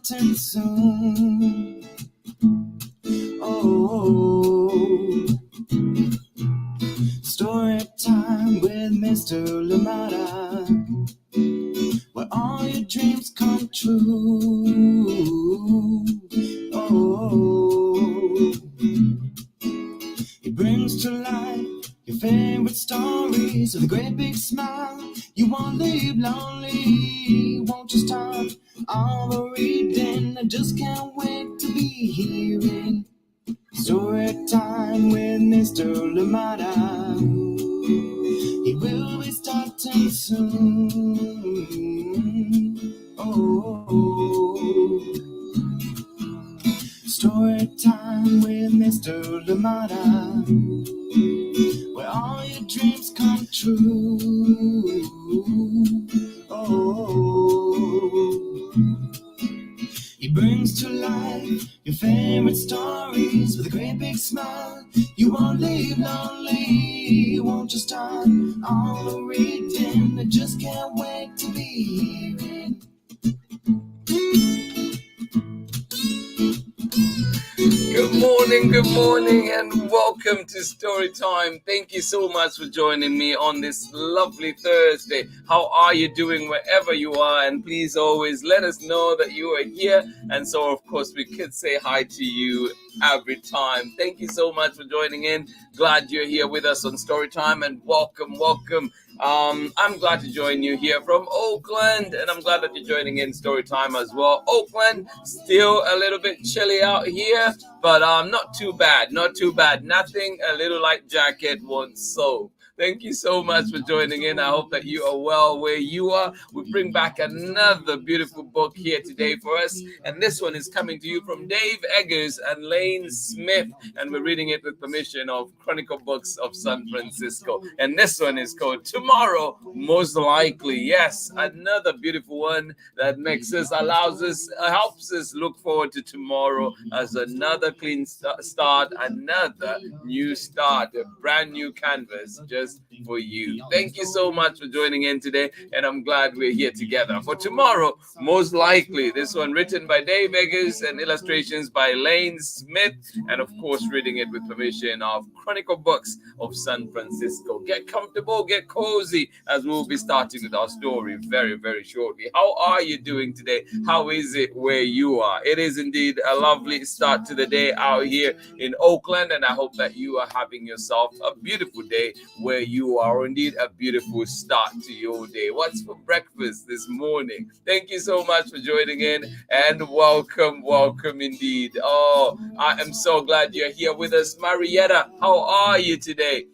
starting soon. Oh, story time with Mr. Lamada, where all your dreams come true. Oh, he brings to life your favorite stories with a great big smile. You won't leave lonely, won't you start all the reading? I just can't wait to be hearing story time with Mr. Lamada. He will be starting soon. Oh, story time with Mr. Lamada, where all your dreams come true. Oh, he brings to life your favorite stories with a great big smile. You won't leave lonely, won't you start all the reading? I just can't wait to be hearing. Good morning, and welcome to Story Time. Thank you so much for joining me on this lovely Thursday. How are you doing wherever you are? And please always let us know that you are here. And so, of course, we could say hi to you every time. Thank you so much for joining in. Glad you're here with us on Story Time, and welcome. I'm glad to join you here from Oakland, and I'm glad that you're joining in Story Time as well. Oakland, still a little bit chilly out here, but not too bad. Nothing a little light jacket won't solve. Thank you so much for joining in. I hope that you are well where you are. We bring back another beautiful book here today for us, and this one is coming to you from Dave Eggers and Lane Smith, and we're reading it with permission of Chronicle Books of San Francisco. And this one is called Tomorrow, Most Likely. Yes, another beautiful one that helps us look forward to tomorrow as another clean start, another new start, a brand new canvas just for you. Thank you so much for joining in today, and I'm glad we're here together for Tomorrow, Most Likely. This one written by Dave Eggers and illustrations by Lane Smith, and of course reading it with permission of Chronicle Books of San Francisco. Get comfortable, get cozy, as we'll be starting with our story very, very shortly. How are you doing today? How is it where you are? It is indeed a lovely start to the day out here in Oakland, and I hope that you are having yourself a beautiful day where you are, or indeed a beautiful start to your day. What's for breakfast this morning? Thank you so much for joining in, and welcome indeed. Oh, I am so glad you're here with us. Marietta, how are you today?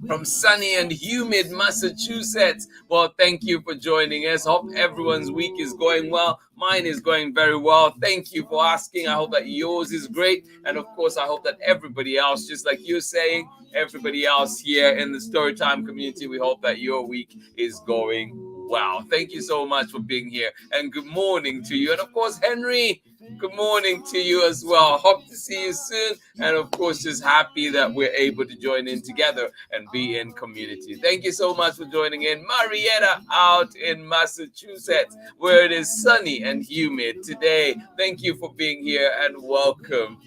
From sunny and humid Massachusetts. Well, thank you for joining us. Hope everyone's week is going well. Mine is going very well. Thank you for asking. I hope that yours is great. And of course, I hope that everybody else, just like you're saying, everybody else here in the Storytime community, we hope that your week is going well. Thank you so much for being here. And good morning to you. And of course, Henry, good morning to you as well. Hope to see you soon. And of course, just happy that we're able to join in together and be in community. Thank you so much for joining in. Marietta out in Massachusetts, where it is sunny and humid today. Thank you for being here, and welcome.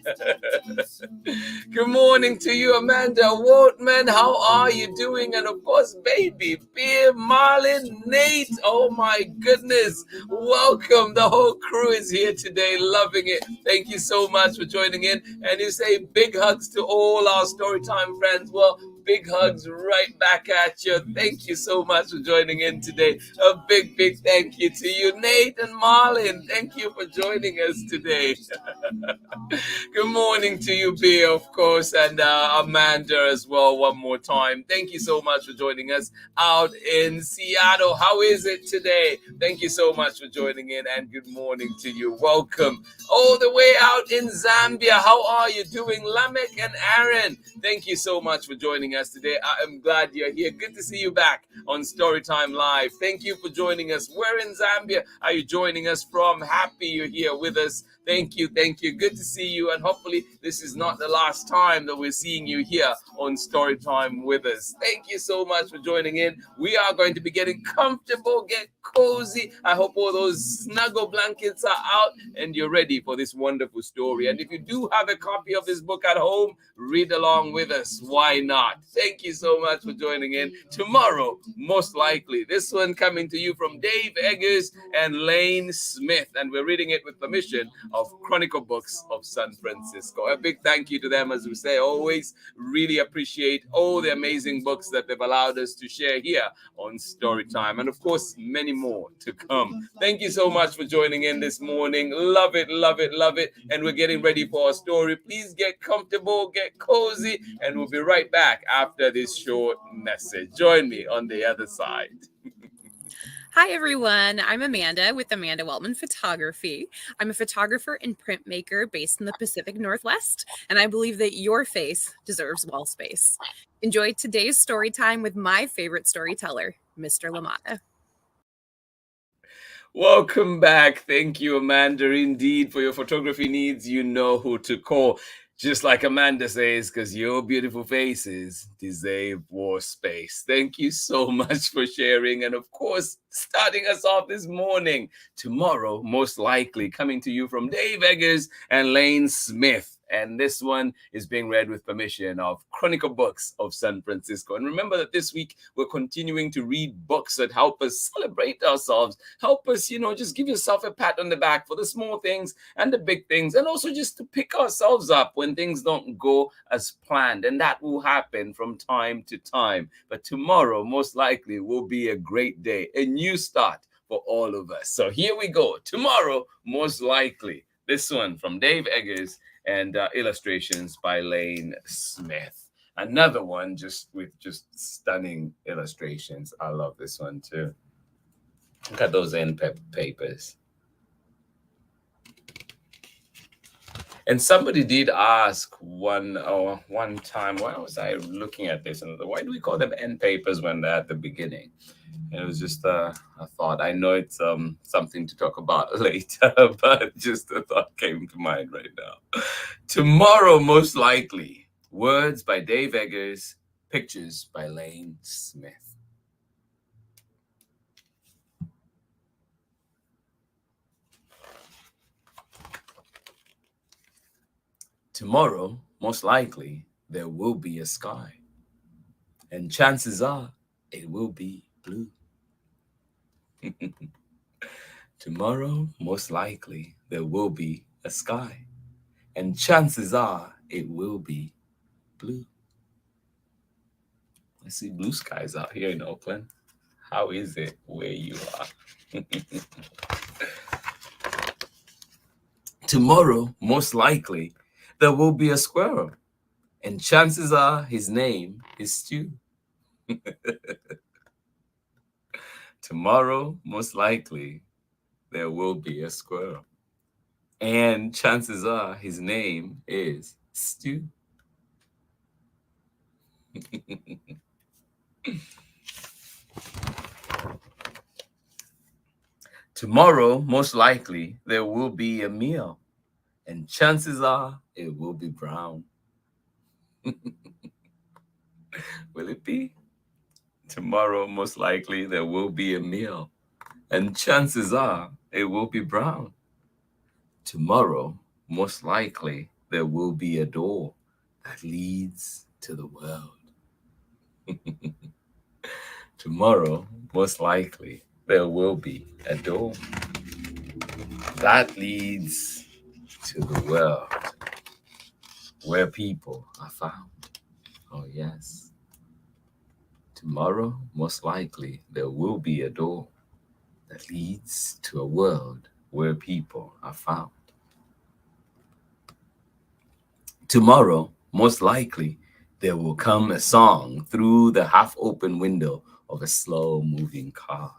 Good morning to you, Amanda Wortman. How are you doing? And of course, baby Beer, Marlin, Nate. Oh my goodness. Welcome. The whole crew is here today. Loving it. Thank you so much for joining in. And you say big hugs to all our Storytime friends. Well, big hugs right back at you. Thank you so much for joining in today. A big thank you to you, Nate and Marlin. Thank you for joining us today. Good morning to you, B, of course, and Amanda as well one more time. Thank you so much for joining us out in Seattle. How is it today? Thank you so much for joining in, and good morning to you. Welcome all the way out in Zambia. How are you doing, Lamek and Aaron? Thank you so much for joining us us today. I am glad you're here. Good to see you back on Storytime Live. Thank you for joining us. Where in Zambia are you joining us from? Happy you're here with us. Thank you. Thank you. Good to see you. And hopefully this is not the last time that we're seeing you here on Storytime with us. Thank you so much for joining in. We are going to be getting comfortable, get cozy. I hope all those snuggle blankets are out and you're ready for this wonderful story. And if you do have a copy of this book at home, read along with us. Why not? Thank you so much for joining in. Tomorrow, most likely, this one coming to you from Dave Eggers and Lane Smith. And we're reading it with permission of Chronicle Books of San Francisco. A big thank you to them, as we say always. Really appreciate all the amazing books that they've allowed us to share here on Storytime. And of course, many more to come. Thank you so much for joining in this morning. Love it, love it, love it. And we're getting ready for our story. Please get comfortable, get cozy, and we'll be right back after this short message. Join me on the other side. Hi, everyone. I'm Amanda with Amanda Weltman Photography. I'm a photographer and printmaker based in the Pacific Northwest, and I believe that your face deserves wall space. Enjoy today's story time with my favorite storyteller, Mr. LaMotta. Welcome back. Thank you, Amanda. Indeed, for your photography needs, you know who to call. Just like Amanda says, because your beautiful faces deserve more space. Thank you so much for sharing. And of course, starting us off this morning. Tomorrow, most likely, coming to you from Dave Eggers and Lane Smith. And this one is being read with permission of Chronicle Books of San Francisco. And remember that this week, we're continuing to read books that help us celebrate ourselves, help us, just give yourself a pat on the back for the small things and the big things, and also just to pick ourselves up when things don't go as planned. And that will happen from time to time. But tomorrow, most likely, will be a great day, a new start for all of us. So here we go. Tomorrow, most likely, this one from Dave Eggers and illustrations by Lane Smith. Another one with stunning illustrations. I love this one too. Look at those end papers. And somebody did ask one time, why was I looking at this? And why do we call them end papers when they're at the beginning? And it was just a thought. I know it's something to talk about later, but just a thought came to mind right now. Tomorrow, most likely. Words by Dave Eggers, pictures by Lane Smith. Tomorrow, most likely, there will be a sky. And chances are, it will be blue. Tomorrow, most likely, there will be a sky. And chances are, it will be blue. I see blue skies out here in Oakland. How is it where you are? Tomorrow, most likely, there will be a squirrel. And chances are his name is Stu. Tomorrow, most likely, there will be a squirrel. And chances are his name is Stu. Tomorrow, most likely, there will be a meal. And chances are it will be brown. Will it be? Tomorrow, most likely, there will be a meal. And chances are it will be brown. Tomorrow, most likely, there will be a door that leads to the world. Tomorrow, most likely, there will be a door that leads to the world where people are found. Oh, yes. Tomorrow, most likely, there will be a door that leads to a world where people are found. Tomorrow, most likely, there will come a song through the half-open window of a slow-moving car.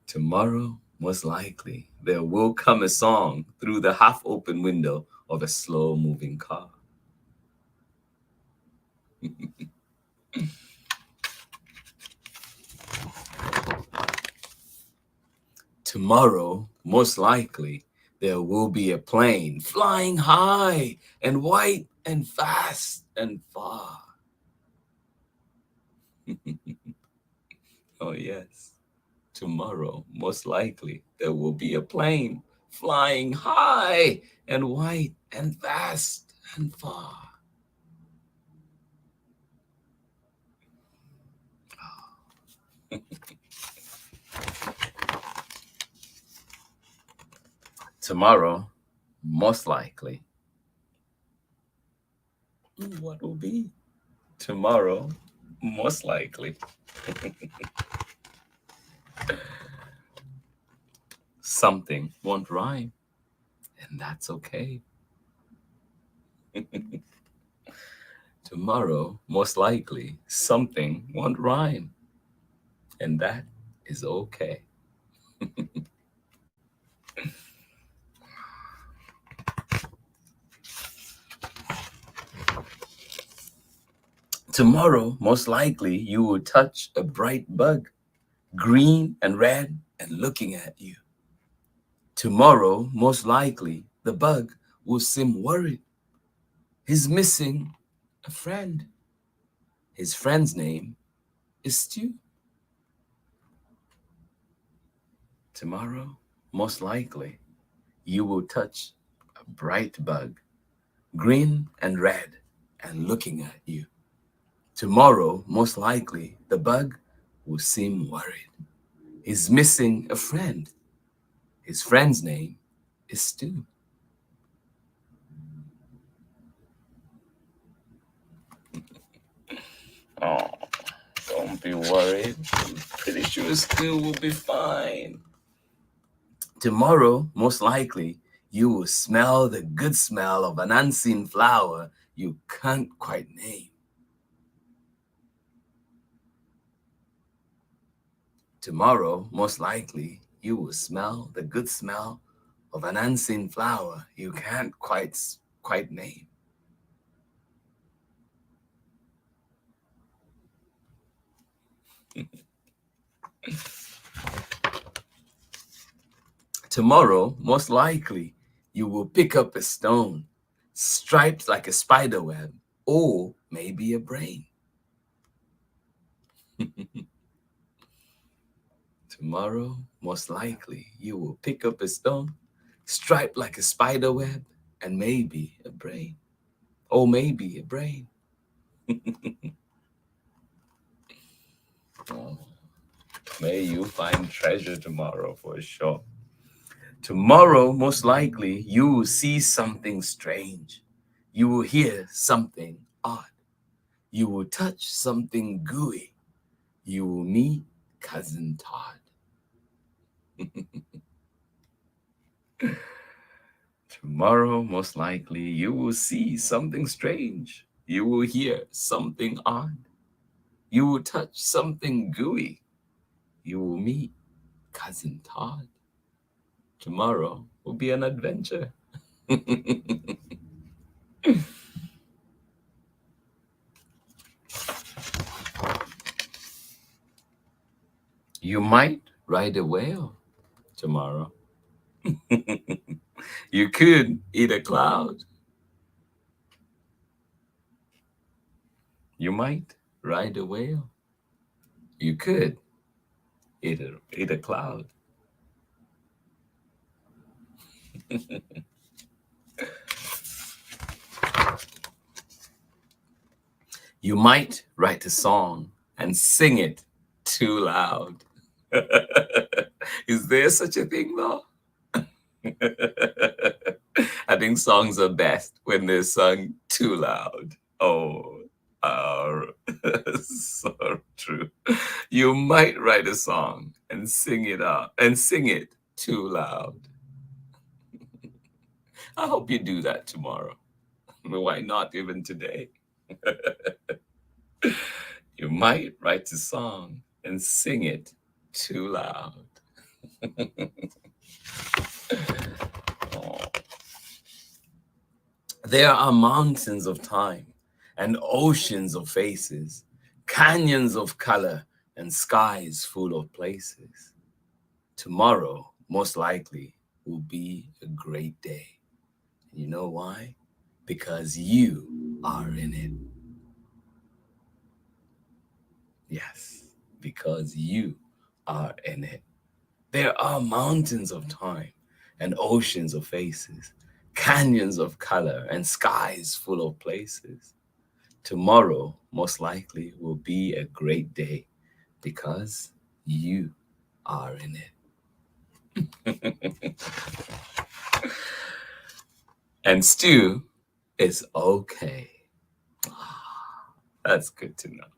Tomorrow, most likely, there will come a song through the half-open window of a slow-moving car. Tomorrow, most likely, there will be a plane flying high and white and fast and far. Oh, yes. Tomorrow, most likely, there will be a plane flying high and white and fast and far. Tomorrow, most likely, what will be? Tomorrow, most likely. Something won't rhyme, and that's okay. Tomorrow, most likely, something won't rhyme, and that is okay. Tomorrow, most likely, you will touch a bright bug, green and red and looking at you. Tomorrow, most likely, the bug will seem worried. He's missing a friend. His friend's name is Stu. Tomorrow, most likely, you will touch a bright bug, green and red and looking at you. Tomorrow, most likely, the bug will seem worried. He's missing a friend. His friend's name is Stu. Oh, don't be worried. I'm pretty sure Stu will be fine. Tomorrow, most likely, you will smell the good smell of an unseen flower you can't quite name. Tomorrow, most likely, you will smell the good smell of an unseen flower you can't quite name. Tomorrow, most likely, you will pick up a stone, striped like a spider web, or maybe a brain. Tomorrow, most likely, you will pick up a stone, striped like a spider web, and maybe a brain. Or maybe a brain. Oh, may you find treasure tomorrow for sure. Tomorrow, most likely, you will see something strange. You will hear something odd. You will touch something gooey. You will meet Cousin Todd. Tomorrow, most likely, you will see something strange. You will hear something odd. You will touch something gooey. You will meet Cousin Todd. Tomorrow will be an adventure. You might ride a whale tomorrow. You could eat a cloud. You might ride a whale. You could eat a cloud. You might write a song and sing it too loud. Is there such a thing though? I think songs are best when they're sung too loud. Oh, so true. You might write a song and sing it too loud. I hope you do that tomorrow. Why not even today? You might write a song and sing it too loud. Oh. There are mountains of time and oceans of faces, canyons of color, and skies full of places. Tomorrow, most likely, will be a great day. And you know why? Because you are in it. Yes, because you are in it. There are mountains of time and oceans of faces, canyons of color and skies full of places. Tomorrow, most likely, will be a great day because you are in it. And Stu is okay. That's good to know.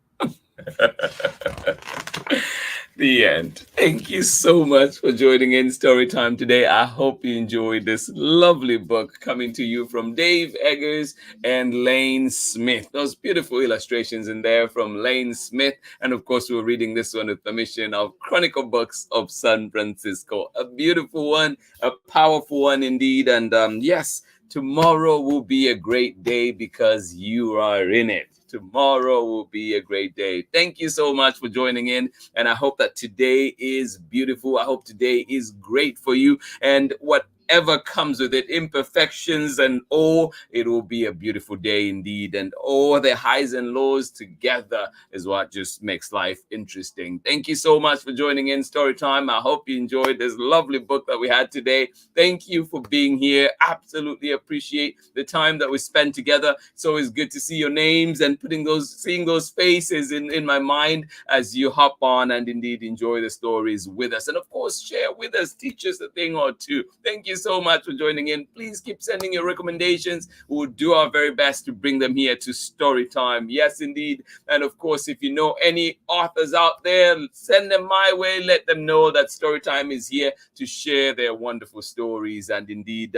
The end. Thank you so much for joining in Storytime today. I hope you enjoyed this lovely book coming to you from Dave Eggers and Lane Smith. Those beautiful illustrations in there from Lane Smith. And of course, we're reading this one with permission of Chronicle Books of San Francisco. A beautiful one, a powerful one indeed. And yes, tomorrow will be a great day because you are in it. Tomorrow will be a great day. Thank you so much for joining in. And I hope that today is beautiful. I hope today is great for you. And whatever comes with it, imperfections and all, it will be a beautiful day indeed. And all the highs and lows together is what just makes life interesting. Thank you so much for joining in Storytime. I hope you enjoyed this lovely book that we had today. Thank you for being here. Absolutely appreciate the time that we spent together. It's always good to see your names and seeing those faces in my mind as you hop on and indeed enjoy the stories with us. And of course, share with us, teach us a thing or two. Thank you so much for joining in. Please keep sending your recommendations. We'll do our very best to bring them here to Storytime. Yes, indeed. And of course, if you know any authors out there, send them my way. Let them know that Storytime is here to share their wonderful stories and indeed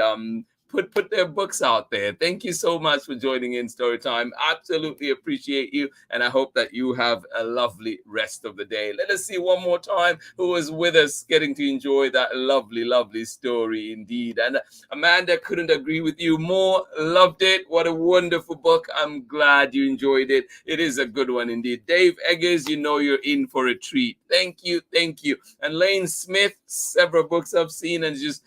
put their books out there. Thank you so much for joining in Storytime. Absolutely appreciate you, and I hope that you have a lovely rest of the day. Let us see one more time who was with us getting to enjoy that lovely story indeed. And Amanda, couldn't agree with you more. Loved it. What a wonderful book. I'm glad you enjoyed it. It is a good one indeed. Dave Eggers, you know you're in for a treat. Thank you. And Lane Smith, several books I've seen and just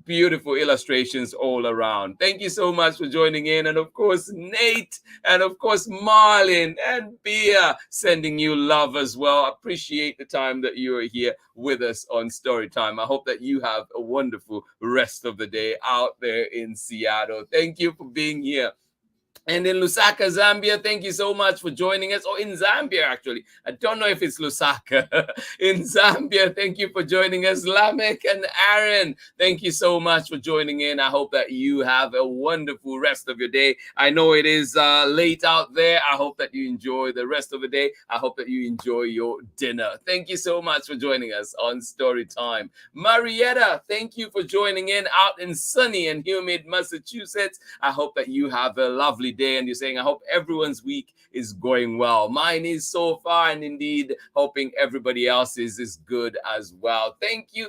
beautiful illustrations all around. Thank you so much for joining in. And of course, Nate, and of course, Marlin and Bia, sending you love as well. Appreciate the time that you are here with us on Storytime. I hope that you have a wonderful rest of the day out there in Seattle. Thank you for being here. And in Lusaka, Zambia, thank you so much for joining us. Or in Zambia, actually. I don't know if it's Lusaka. In Zambia, thank you for joining us. Lamek and Aaron, thank you so much for joining in. I hope that you have a wonderful rest of your day. I know it is late out there. I hope that you enjoy the rest of the day. I hope that you enjoy your dinner. Thank you so much for joining us on Storytime. Marietta, thank you for joining in out in sunny and humid Massachusetts. I hope that you have a lovely day, and you're saying, I hope everyone's week is going well. Mine is so far, and indeed hoping everybody else's is good as well. Thank you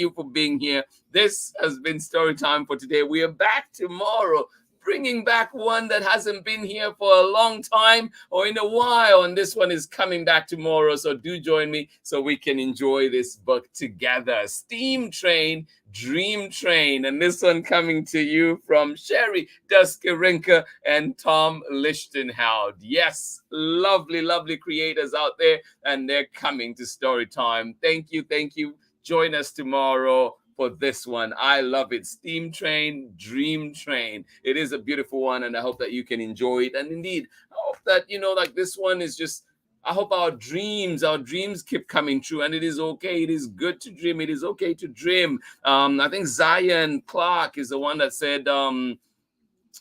for being here. This has been Storytime for today. We are back tomorrow, bringing back one that hasn't been here for a long time or in a while, and this one is coming back tomorrow, so do join me so we can enjoy this book together. Steam Train, Dream Train, and this one coming to you from Sherry Duskarinka and Tom Lichtenheld. Yes, lovely creators out there, and they're coming to Storytime. Thank you. Join us tomorrow for this one. I love it. Steam Train, Dream Train. It is a beautiful one, and I hope that you can enjoy it. And indeed, I hope that, like this one is just, I hope our dreams keep coming true, and it is okay. It is good to dream. It is okay to dream. I think Zion Clark is the one that said,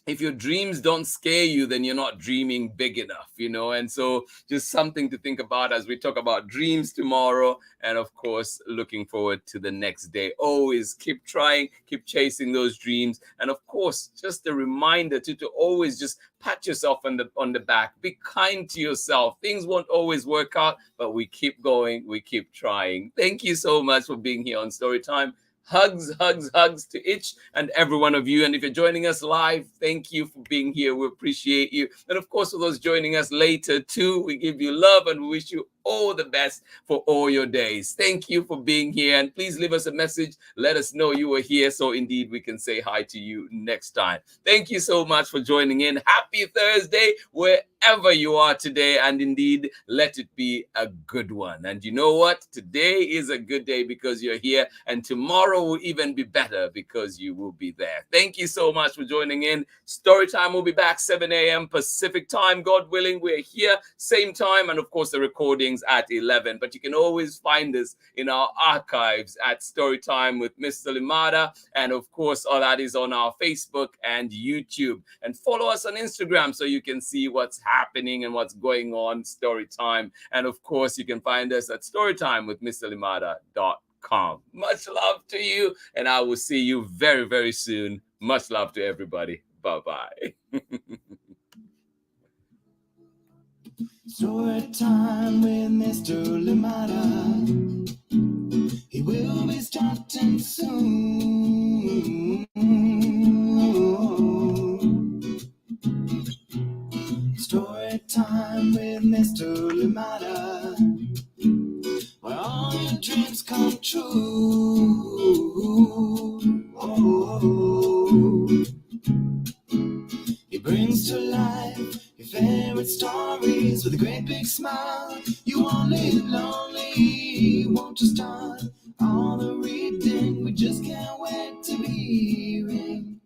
if your dreams don't scare you, then you're not dreaming big enough, and so just something to think about as we talk about dreams tomorrow, and of course looking forward to the next day. Always keep trying, keep chasing those dreams, and of course just a reminder to always just pat yourself on the back. Be kind to yourself. Things won't always work out, but we keep going, we keep trying. Thank you so much for being here on Storytime. Hugs, hugs, hugs to each and every one of you. And if you're joining us live, thank you for being here. We appreciate you. And of course, for those joining us later too, we give you love and we wish you all the best for all your days. Thank you for being here. And please leave us a message. Let us know you were here so indeed we can say hi to you next time. Thank you so much for joining in. Happy Thursday, wherever you are today. And indeed, let it be a good one. And you know what? Today is a good day because you're here. And tomorrow will even be better because you will be there. Thank you so much for joining in. Storytime will be back 7 a.m. Pacific time. God willing, we're here same time. And of course, the recordings at 11. But you can always find us in our archives at Storytime with Mr. Limada. And of course, all that is on our Facebook and YouTube. And follow us on Instagram so you can see what's happening and what's going on Storytime. And of course, you can find us at Storytime with MrLimada.com. Much love to you, and I will see you very, very soon. Much love to everybody. Bye-bye. Story time with Mr. Limada. He will be starting soon. Story time with Mr. Limada, where all your dreams come true. He brings to life your favorite stories with a great big smile. You won't live lonely, won't you start all the reading? We just can't wait to be hearing.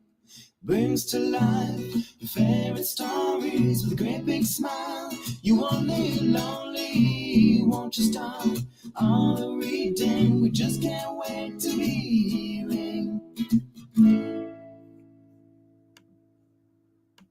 Brings to life your favorite stories with a great big smile. You won't live lonely, won't you start all the reading? We just can't wait to be hearing.